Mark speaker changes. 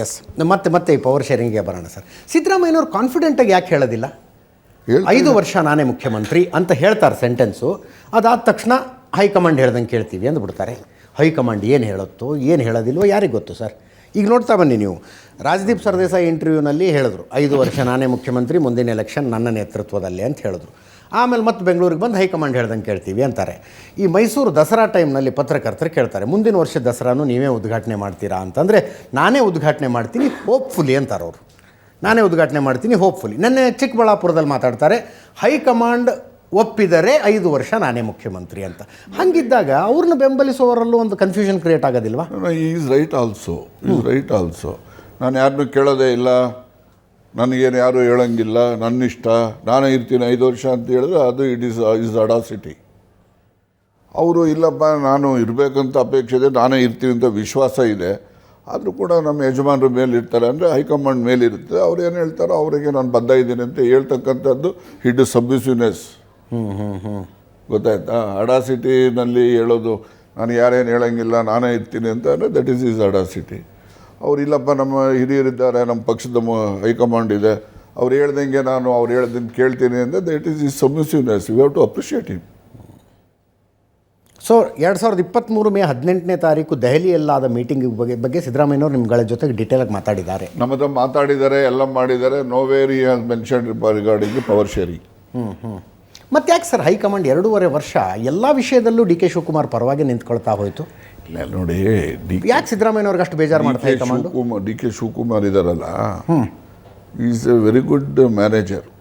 Speaker 1: S ಮತ್ತೆ ಈ power ಶೇರಿಂಗ್ಗೆ ಬರೋಣ ಸರ್. ಸಿದ್ದರಾಮಯ್ಯನವ್ರು ಕಾನ್ಫಿಡೆಂಟಾಗಿ ಯಾಕೆ ಹೇಳೋದಿಲ್ಲ 5 ವರ್ಷ ನಾನೇ ಮುಖ್ಯಮಂತ್ರಿ ಅಂತ ಹೇಳ್ತಾರೆ ಸೆಂಟೆನ್ಸು. ಅದಾದ ತಕ್ಷಣ ಹೈಕಮಾಂಡ್ ಹೇಳ್ದಂಗೆ ಕೇಳ್ತೀವಿ ಅಂದ್ಬಿಡ್ತಾರೆ. ಹೈಕಮಾಂಡ್ ಏನು ಹೇಳುತ್ತೋ ಏನು ಹೇಳೋದಿಲ್ವೋ ಯಾರಿಗೆ ಗೊತ್ತು ಸರ್. ಈಗ ನೋಡ್ತಾ ಬನ್ನಿ ನೀವು, ರಾಜದೀಪ್ ಸರ್ದೇಸಾಯಿ ಇಂಟರ್ವ್ಯೂನಲ್ಲಿ ಹೇಳಿದ್ರು 5 ವರ್ಷ ನಾನೇ ಮುಖ್ಯಮಂತ್ರಿ, ಮುಂದಿನ ಎಲೆಕ್ಷನ್ ನನ್ನ ನೇತೃತ್ವದಲ್ಲೇ ಅಂತ ಹೇಳಿದ್ರು. ಆಮೇಲೆ ಮತ್ತೆ ಬೆಂಗಳೂರಿಗೆ ಬಂದು ಹೈಕಮಾಂಡ್ ಹೇಳ್ದಂಗೆ ಕೇಳ್ತೀವಿ ಅಂತಾರೆ. ಈ ಮೈಸೂರು ದಸರಾ ಟೈಮ್ನಲ್ಲಿ ಪತ್ರಕರ್ತರು ಕೇಳ್ತಾರೆ, ಮುಂದಿನ ವರ್ಷ ದಸರಾನು ನೀವೇ ಉದ್ಘಾಟನೆ ಮಾಡ್ತೀರಾ ಅಂತಂದರೆ ನಾನೇ ಉದ್ಘಾಟನೆ ಮಾಡ್ತೀನಿ ಹೋಪ್ಫುಲಿ ಅಂತಾರೆ ಅವರು. ನಾನೇ ಉದ್ಘಾಟನೆ ಮಾಡ್ತೀನಿ ಹೋಪ್ಫುಲಿ. ನೆನ್ನೆ ಚಿಕ್ಕಬಳ್ಳಾಪುರದಲ್ಲಿ ಮಾತಾಡ್ತಾರೆ, ಹೈಕಮಾಂಡ್ ಒಪ್ಪಿದರೆ 5 ವರ್ಷ ನಾನೇ ಮುಖ್ಯಮಂತ್ರಿ ಅಂತ. ಹಾಗಿದ್ದಾಗ ಅವ್ರನ್ನ ಬೆಂಬಲಿಸುವವರಲ್ಲೂ ಒಂದು ಕನ್ಫ್ಯೂಷನ್ ಕ್ರಿಯೇಟ್ ಆಗೋದಿಲ್ವಾ?
Speaker 2: Is right also. ನಾನು ಯಾರನ್ನೂ ಕೇಳೋದೇ ಇಲ್ಲ, ನನಗೇನು ಯಾರೂ ಹೇಳೋಂಗಿಲ್ಲ, ನನ್ನ ಇಷ್ಟ, ನಾನೇ ಇರ್ತೀನಿ 5 ವರ್ಷ ಅಂತ ಹೇಳಿದ್ರೆ ಅದು ಇಸ್ ಅಡಾಸಿಟಿ. ಅವರು ಇಲ್ಲಪ್ಪ ನಾನು ಇರಬೇಕಂತ ಅಪೇಕ್ಷೆ ಇದೆ, ನಾನೇ ಇರ್ತೀನಿ ಅಂತ ವಿಶ್ವಾಸ ಇದೆ, ಆದರೂ ಕೂಡ ನಮ್ಮ ಯಜಮಾನರ ಮೇಲೆ ಇರ್ತಾರೆ ಅಂದರೆ ಹೈಕಮಾಂಡ್ ಮೇಲಿರುತ್ತೆ. ಅವ್ರು ಏನು ಹೇಳ್ತಾರೋ ಅವರಿಗೆ ನಾನು ಬದ್ಧ ಇದ್ದೀನಿ ಅಂತ ಹೇಳ್ತಕ್ಕಂಥದ್ದು ಇಟ್ ಇಸ್ ಸಬ್ಮಿಸಿವ್ನೆಸ್. ಗೊತ್ತಾಯ್ತಾ? ಅಡಾಸಿಟಿನಲ್ಲಿ ಹೇಳೋದು ನಾನು ಯಾರೇನು ಹೇಳೋಂಗಿಲ್ಲ ನಾನೇ ಇರ್ತೀನಿ ಅಂತ ಅಂದರೆ ದಟ್ ಈಸ್ ಅಡಾಸಿಟಿ. ಅವ್ರು ಇಲ್ಲಪ್ಪ ನಮ್ಮ ಹಿರಿಯರಿದ್ದಾರೆ, ನಮ್ಮ ಪಕ್ಷದ ಹೈಕಮಾಂಡ್ ಇದೆ, ಅವ್ರು ಹೇಳ್ದಂಗೆ ನಾನು ಅವ್ರು ಹೇಳ್ದಂಗೆ ಕೇಳ್ತೀನಿ ಅಂದರೆ that is submissiveness. You have to appreciate him.
Speaker 1: So 2023 May 18ನೇ ತಾರೀಕು ದೆಹಲಿಯಲ್ಲಾದ ಮೀಟಿಂಗ್ ಬಗ್ಗೆ ಸಿದ್ದರಾಮಯ್ಯನವರು ನಿಮ್ಗಳ ಜೊತೆಗೆ ಡೀಟೇಲಾಗಿ ಮಾತಾಡಿದ್ದಾರೆ.
Speaker 2: ನಮ್ಮದು ಮಾತಾಡಿದ್ದಾರೆ, ಎಲ್ಲ ಮಾಡಿದ್ದಾರೆ. Nowhere he has mentioned regarding power sharing.
Speaker 1: ಮತ್ತು ಯಾಕೆ ಸರ್ ಹೈಕಮಾಂಡ್ 2.5 ವರ್ಷ ಎಲ್ಲ ವಿಷಯದಲ್ಲೂ ಡಿ ಕೆ ಶಿವಕುಮಾರ್ ಪರವಾಗಿ ನಿಂತ್ಕೊಳ್ತಾ ಹೋಯಿತು?
Speaker 2: ಇಲ್ಲ ನೋಡಿ,
Speaker 1: ಯಾಕೆ ಸಿದ್ದರಾಮಯ್ಯನವ್ರಿಗೆ ಅಷ್ಟು ಬೇಜಾರು ಮಾಡ್ತಾ ಹೈಕಮಾಂಡ್?
Speaker 2: ಡಿ ಕೆ ಶಿವಕುಮಾರ್ ಇದ್ದಾರಲ್ಲ, is A very good manager.